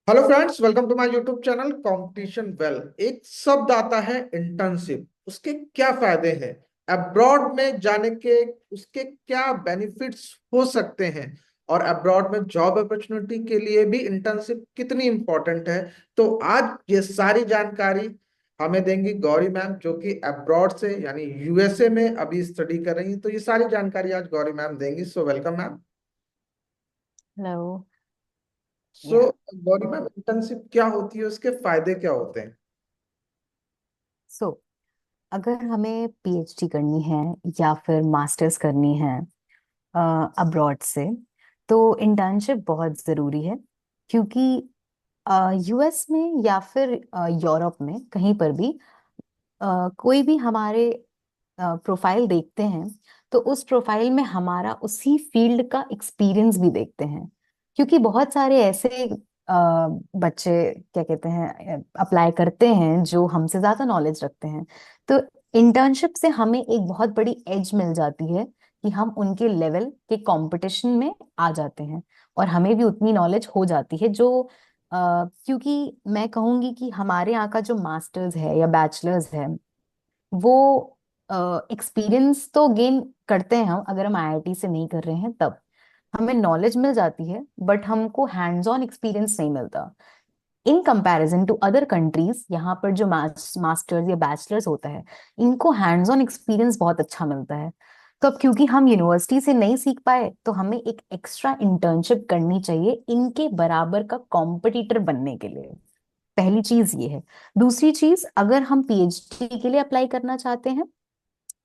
Hello friends, welcome to my YouTube channel competition well. एक शब्द आता है इंटर्नशिप। उसके क्या फायदे हैं? अब्रॉड में जाने के उसके क्या बेनिफिट्स हो सकते हैं? और अब्रॉड में जॉब अपॉर्चुनिटी के लिए भी इंटर्नशिप कितनी इंपॉर्टेंट है? तो आज ये सारी जानकारी हमें देंगी गौरी मैम, जो कि अब्रॉड से यानी यूएसए में अभी स्टडी कर रही हैं। तो ये सारी जानकारी आज गौरी मैम देंगी। So welcome ma'am. हेलो। सो या गौरी मैम, इंटर्नशिप क्या होती है, उसके फायदे क्या होते हैं? सो अगर हमें पीएचडी करनी है या फिर मास्टर्स करनी है अब्रॉड से, तो इंटर्नशिप बहुत ज़रूरी है। क्योंकि यूएस में या फिर यूरोप में कहीं पर भी कोई भी हमारे प्रोफाइल देखते हैं, तो उस प्रोफाइल में हमारा उसी फील्ड का एक्सपीरियंस भी देखते हैं। क्योंकि बहुत सारे ऐसे बच्चे क्या कहते हैं अप्लाई करते हैं जो हमसे ज्यादा नॉलेज रखते हैं। तो इंटर्नशिप से हमें एक बहुत बड़ी एज मिल जाती है कि हम उनके लेवल के कंपटीशन में आ जाते हैं, और हमें भी उतनी नॉलेज हो जाती है जो क्योंकि मैं कहूंगी कि हमारे यहाँ का जो मास्टर्स है या बैचलर्स है, वो एक्सपीरियंस तो गेन करते हैं हम, अगर हम आईआईटी से नहीं कर रहे हैं तब हमें नॉलेज मिल जाती है, बट हमको हैंड्स ऑन एक्सपीरियंस नहीं मिलता। In comparison to other countries, यहाँ पर जो मास्टर्स या बैचलर्स होता है, इनको हैंड्स ऑन एक्सपीरियंस बहुत अच्छा मिलता है। तो अब क्योंकि हम यूनिवर्सिटी से नहीं सीख पाए, तो हमें एक एक्स्ट्रा इंटर्नशिप करनी चाहिए इनके बराबर का कॉम्पिटिटर बनने के लिए। पहली चीज ये है। दूसरी चीज, अगर हम पीएचडी के लिए अप्लाई करना चाहते हैं,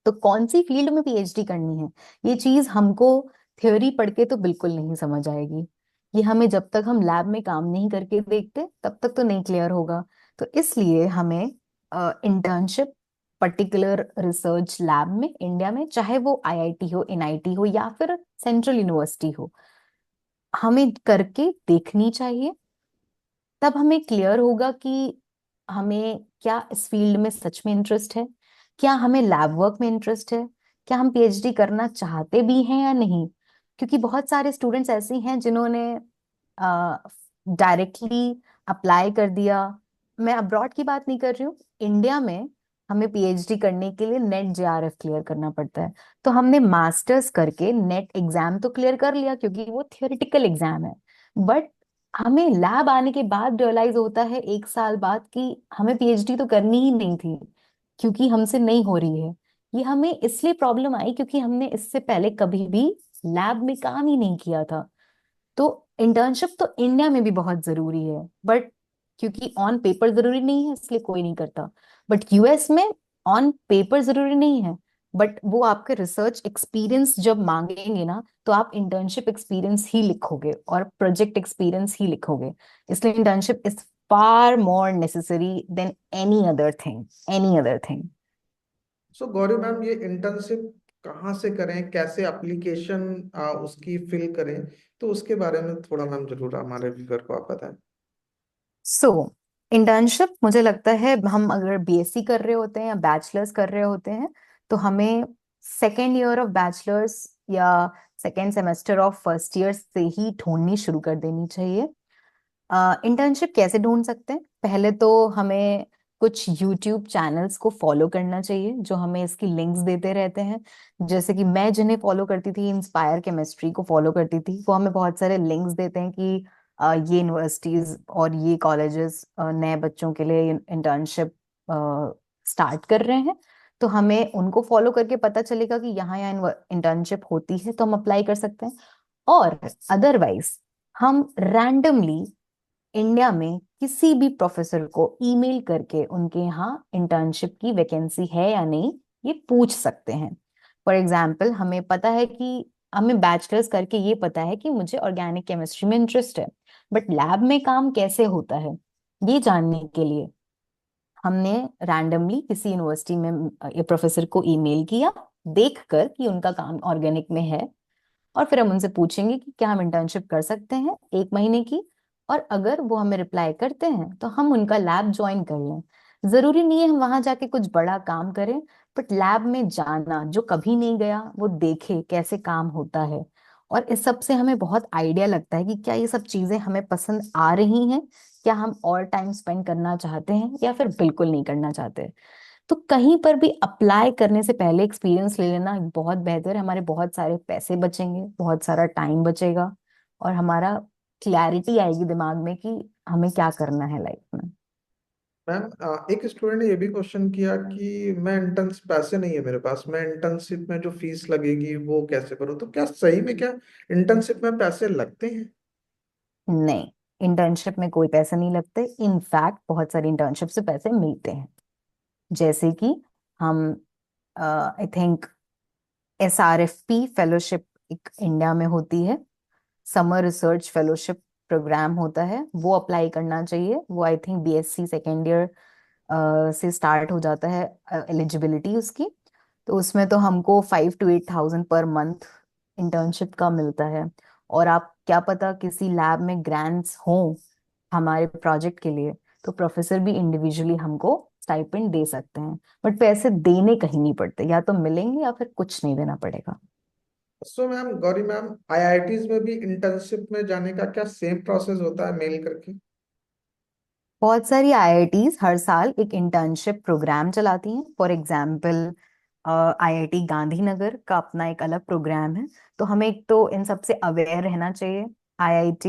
तो कौन सी फील्ड में पीएचडी करनी है, ये चीज हमको थ्योरी पढ़ के तो बिल्कुल नहीं समझ आएगी। ये हमें जब तक हम लैब में काम नहीं करके देखते तब तक तो नहीं क्लियर होगा। तो इसलिए हमें इंटर्नशिप पर्टिकुलर रिसर्च लैब में इंडिया में, चाहे वो आईआईटी हो, एनआईटी हो या फिर सेंट्रल यूनिवर्सिटी हो, हमें करके देखनी चाहिए। तब हमें क्लियर होगा कि हमें क्या इस फील्ड में सच में इंटरेस्ट है, क्या हमें लैब वर्क में इंटरेस्ट है, क्या हम पीएचडी करना चाहते भी हैं या नहीं। क्योंकि बहुत सारे स्टूडेंट्स ऐसे हैं जिन्होंने डायरेक्टली अप्लाई कर दिया। मैं अब्रॉड की बात नहीं कर रही हूँ, इंडिया में हमें पीएचडी करने के लिए नेट जेआरएफ क्लियर करना पड़ता है। तो हमने मास्टर्स करके नेट एग्जाम तो क्लियर कर लिया क्योंकि वो थियोरेटिकल एग्जाम है, बट हमें लैब आने के बाद रियलाइज होता है एक साल बाद कि हमें पीएचडी तो करनी ही नहीं थी, क्योंकि हमसे नहीं हो रही है। ये हमें इसलिए प्रॉब्लम आई क्योंकि हमने इससे पहले कभी भी लैब में काम ही नहीं किया था। तो इंटर्नशिप तो इंडिया में भी बहुत जरूरी है, बट क्योंकि ऑन पेपर जरूरी नहीं है इसलिए कोई नहीं करता। बट यूएस में ऑन पेपर जरूरी नहीं है, बट वो आपके रिसर्च एक्सपीरियंस जब मांगेंगे ना, तो आप इंटर्नशिप एक्सपीरियंस ही लिखोगे और प्रोजेक्ट एक्सपीरियंस ही लिखोगे। इसलिए internship is far more necessary than any other thing, any other thing. So Gauri ma'am, ये इंटर्नशिप कहाँ से करें, कैसे एप्लीकेशन उसकी फिल करें? तो उसके बारे में थोड़ा मैम जरूर हमारे व्यूअर को आप बताएं। सो इंटर्नशिप मुझे लगता है, हम अगर बीएससी कर रहे होते हैं या बैचलर्स कर रहे होते हैं, तो हमें सेकेंड ईयर ऑफ बैचलर्स या second semester of first year से ही ढूंढनी शुरू कर देनी चाहिए। इंटर्नशिप कैसे ढूंढ सकते हैं? पहले तो हमें कुछ यूट्यूब चैनल्स को फॉलो करना चाहिए जो हमें इसकी लिंक्स देते रहते हैं। जैसे कि मैं जिन्हें फॉलो करती थी, इंस्पायर केमिस्ट्री को फॉलो करती थी, वो हमें बहुत सारे लिंक्स देते हैं कि ये यूनिवर्सिटीज और ये कॉलेजेस नए बच्चों के लिए इंटर्नशिप स्टार्ट कर रहे हैं। तो हमें उनको फॉलो करके पता चलेगा कि यहाँ इंटर्नशिप होती है, तो हम अप्लाई कर सकते हैं। और अदरवाइज हम रैंडमली इंडिया में किसी भी प्रोफेसर को ईमेल करके उनके यहाँ इंटर्नशिप की वैकेंसी है या नहीं, ये पूछ सकते हैं। फॉर एग्जाम्पल, हमें पता है कि हमें बैचलर्स करके ये पता है कि मुझे ऑर्गेनिक केमिस्ट्री में इंटरेस्ट है, बट लैब में काम कैसे होता है ये जानने के लिए हमने रैंडमली किसी यूनिवर्सिटी में ये प्रोफेसर को ईमेल किया, देखकर कि उनका काम ऑर्गेनिक में है। और फिर हम उनसे पूछेंगे कि क्या हम इंटर्नशिप कर सकते हैं 1 महीने की। और अगर वो हमें रिप्लाई करते हैं तो हम उनका लैब ज्वाइन कर लें। जरूरी नहीं है हम वहां जाके कुछ बड़ा काम करें, बट लैब में जाना, जो कभी नहीं गया वो देखे कैसे काम होता है। और इस सब से हमें बहुत आइडिया लगता है कि क्या ये सब चीजें हमें पसंद आ रही हैं, क्या हम और टाइम स्पेंड करना चाहते हैं या फिर बिल्कुल नहीं करना चाहते। तो कहीं पर भी अप्लाई करने से पहले एक्सपीरियंस ले लेना बहुत बेहतर है। हमारे बहुत सारे पैसे बचेंगे, बहुत सारा टाइम बचेगा, और हमारा क्लैरिटी आएगी दिमाग में कि हमें क्या करना है लाइफ में। मैम, एक स्टूडेंट ने ये भी क्वेश्चन किया कि मैं इंटर्नशिप, पैसे नहीं है मेरे पास, मैं इंटर्नशिप में जो फीस लगेगी वो कैसे करूँ? तो क्या सही में क्या इंटर्नशिप में पैसे लगते हैं? नहीं, इंटर्नशिप में कोई पैसे नहीं लगते। इनफैक्ट बहुत सारी इंटर्नशिप से पैसे मिलते हैं। जैसे कि हम, आई थिंक, SRFP फेलोशिप एक इंडिया में होती है, समर रिसर्च फेलोशिप प्रोग्राम होता है, वो अप्लाई करना चाहिए। वो I think BSc second year से स्टार्ट हो जाता है एलिजिबिलिटी उसकी। तो उसमें तो हमको 5 to 8 thousand per month internship का मिलता है। और आप क्या पता किसी लैब में ग्रांट्स हों हमारे प्रोजेक्ट के लिए, तो प्रोफेसर भी इंडिविजुअली हमको स्टाइपेंड दे सकते हैं। बट पैसे देने कहीं नहीं पड़ते, या तो मिलेंगे या फिर कुछ नहीं देना पड़ेगा। So ma'am, Gauri ma'am, IITs में भी इंटर्नशिप में जाने का क्या सेम प्रोसेस होता है, मेल करके? बहुत सारी IITs हर साल एक इंटर्नशिप प्रोग्राम चलाती हैं। फॉर एग्जाम्पल, IIT गांधीनगर का अपना एक अलग प्रोग्राम है। तो हमें एक तो इन सब से अवेयर रहना चाहिए। IIT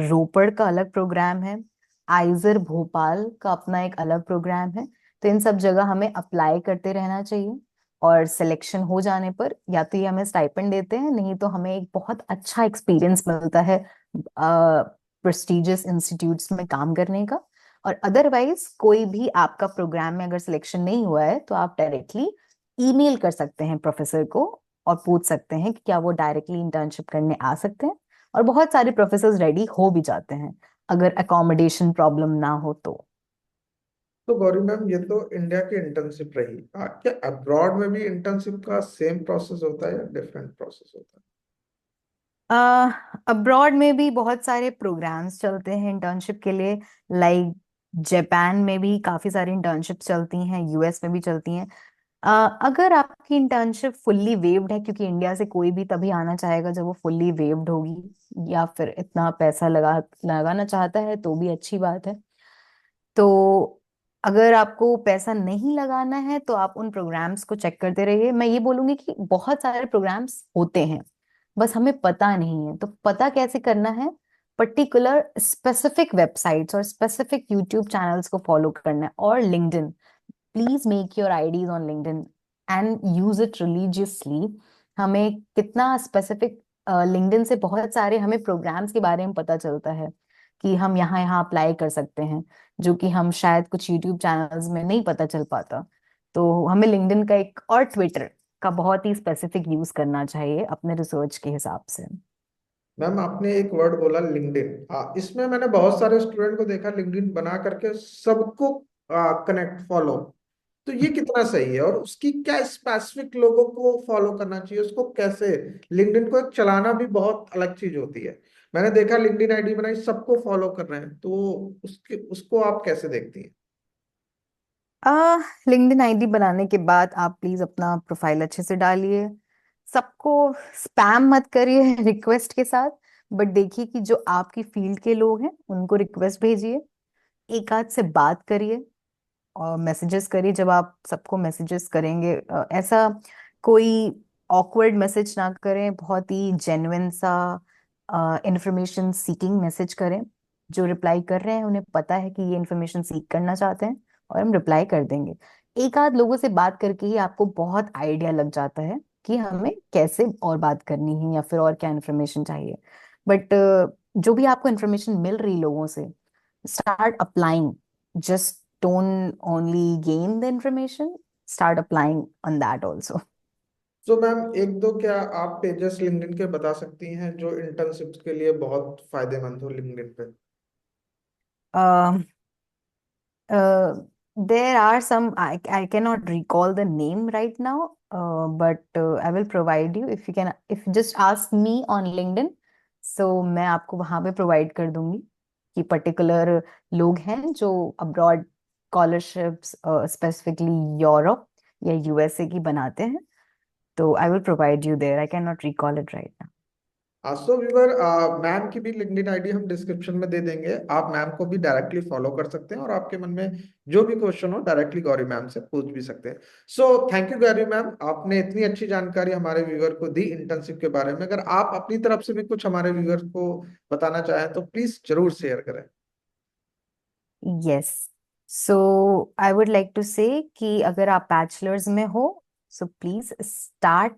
रोपड़ का अलग प्रोग्राम है। आइजर भोपाल का अपना एक अलग प्रोग्राम है। तो इन सब जगह हमें अप्लाई करते रहना चाहिए, और सिलेक्शन हो जाने पर या तो ये हमें स्टाइपेंड देते हैं, नहीं तो हमें एक बहुत अच्छा एक्सपीरियंस मिलता है प्रेस्टिजियस इंस्टीट्यूट्स में काम करने का। और अदरवाइज कोई भी आपका प्रोग्राम में अगर सिलेक्शन नहीं हुआ है, तो आप डायरेक्टली ईमेल कर सकते हैं प्रोफेसर को, और पूछ सकते हैं कि क्या वो डायरेक्टली इंटर्नशिप करने आ सकते हैं। और बहुत सारे प्रोफेसर्स रेडी हो भी जाते हैं, अगर अकोमोडेशन प्रॉब्लम ना हो तो। तो गौरी मैम, ये तो इंडिया की इंटर्नशिप रही। क्या अब्रॉड में भी इंटर्नशिप का सेम प्रोसेस होता है या डिफरेंट प्रोसेस होता अब्रॉड में भी बहुत सारे प्रोग्राम्स चलते हैं इंटर्नशिप के लिए। लाइक जापान में भी काफी सारी इंटर्नशिप चलती हैं, US में भी चलती हैं। अगर आपकी इंटर्नशिप फुल्ली वेव्ड है, क्योंकि इंडिया से कोई भी तभी आना चाहेगा जब वो फुल्ली वेव्ड होगी, या फिर इतना पैसा लगाना चाहता है, तो भी अच्छी बात है। तो अगर आपको पैसा नहीं लगाना है तो आप उन प्रोग्राम्स को चेक करते रहिए। मैं ये बोलूंगी कि बहुत सारे प्रोग्राम्स होते हैं, बस हमें पता नहीं है। तो पता कैसे करना है? पर्टिकुलर स्पेसिफिक वेबसाइट्स और स्पेसिफिक यूट्यूब चैनल्स को फॉलो करना है। और LinkedIn, please make your IDs on LinkedIn and use it religiously. हमें कितना स्पेसिफिक, लिंक्डइन से बहुत सारे हमें प्रोग्राम्स के बारे में पता चलता है कि हम यहाँ यहाँ अप्लाई कर सकते हैं, जो कि हम शायद कुछ यूट्यूब चैनल्स में नहीं पता चल पाता। तो हमें लिंक्डइन का एक, और ट्विटर का बहुत ही स्पेसिफिक यूज करना चाहिए अपने रिसर्च के हिसाब से। है? मैम, आपने एक वर्ड बोला लिंक्डइन। इसमें मैंने बहुत सारे स्टूडेंट को देखा लिंक्डइन बना करके सबको कनेक्ट, फॉलो। तो ये कितना सही है, और उसकी क्या स्पेसिफिक लोगों को फॉलो करना चाहिए, उसको कैसे? लिंक्डइन को एक चलाना भी बहुत अलग चीज होती है। मैंने देखा लिंक्डइन आईडी बनाई, सबको फॉलो कर रहे हैं, तो उसके उसको आप कैसे देखती हैं? आ लिंक्डइन आईडी बनाने के बाद आप प्लीज अपना प्रोफाइल अच्छे से डालिए। सबको स्पैम मत करिए रिक्वेस्ट के साथ, बट देखिए कि जो आपकी फील्ड के लोग हैं उनको रिक्वेस्ट भेजिए। एक आध से बात करिए और मैसेजेस करिए। जब आप सबको मैसेजेस करेंगे, ऐसा कोई ऑकवर्ड मैसेज ना करें, बहुत ही जेन्युइन सा इंफॉर्मेशन सीकिंग मैसेज करें। जो रिप्लाई कर रहे हैं उन्हें पता है कि ये इंफॉर्मेशन सीख करना चाहते हैं, और हम रिप्लाई कर देंगे। एक आध लोगों से बात करके ही आपको बहुत आइडिया लग जाता है कि हमें कैसे और बात करनी है या फिर और क्या इन्फॉर्मेशन चाहिए। बट जो भी आपको इन्फॉर्मेशन मिल रही लोगों से, start applying. Just don't only gain the information, start applying on that also. तो मैम, एक दो क्या आप पेजेस लिंक्डइन के बता सकती हैं जो इंटर्नशिप के लिए बहुत फायदेमंद हो लिंक्डइन पे? Uh, there are some, I cannot recall the name right now, but I will provide you if you can, if you just ask me on LinkedIn, so मैं आपको वहां पे प्रोवाइड कर दूंगी कि पर्टिकुलर लोग हैं जो अब्रॉड स्कॉलरशिप्स स्पेसिफिकली यूरोप या USA की बनाते हैं। तो I will provide you there, I can not recall it right now. So viewer, ma'am की भी लिंक्डइन आईडी हम डिस्क्रिप्शन में दे देंगे, आप मैम को भी डायरेक्टली फॉलो कर सकते हैं और आपके मन में जो भी क्वेश्चन हो डायरेक्टली गौरी मैम से पूछ भी सकते हैं। So thank you Gauri ma'am, आपने इतनी अच्छी जानकारी हमारे व्यूअर को दी इंटर्नशिप के बारे में। अगर आप अपनी तरफ से भी कुछ हमारे व्यूअर को बताना चाहें तो प्लीज जरूर शेयर करें। Yes, so I would like to say कि अगर आप बैचलर्स में हो so please start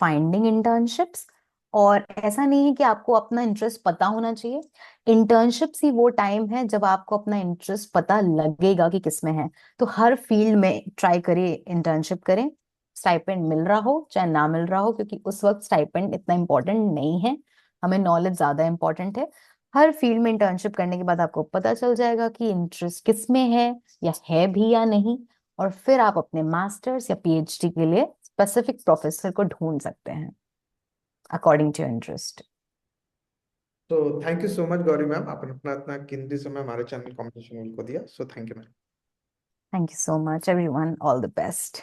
finding internships. और ऐसा नहीं है कि आपको अपना इंटरेस्ट पता होना चाहिए, इंटर्नशिप्स ही वो टाइम है जब आपको अपना इंटरेस्ट पता लगेगा कि किस में है। तो हर फील्ड में ट्राई करिए, इंटर्नशिप करें, स्टाइपेंड मिल रहा हो चाहे ना मिल रहा हो, क्योंकि उस वक्त स्टाइपेंड इतना इम्पोर्टेंट नहीं है, हमें नॉलेज ज्यादा इम्पोर्टेंट है। हर फील्ड में इंटर्नशिप करने के बाद आपको पता चल जाएगा कि इंटरेस्ट किस में है, या है भी या नहीं। और फिर आप अपने मास्टर्स या पीएचडी के लिए स्पेसिफिक प्रोफेसर को ढूंढ सकते हैं अकॉर्डिंग टू इंटरेस्ट। तो thank you so much Gauri ma'am, आपने अपना इतना कीमती समय हमारे चैनल कॉम्पिटिशन को दिया। So thank you ma'am. Thank you so much everyone, all the best.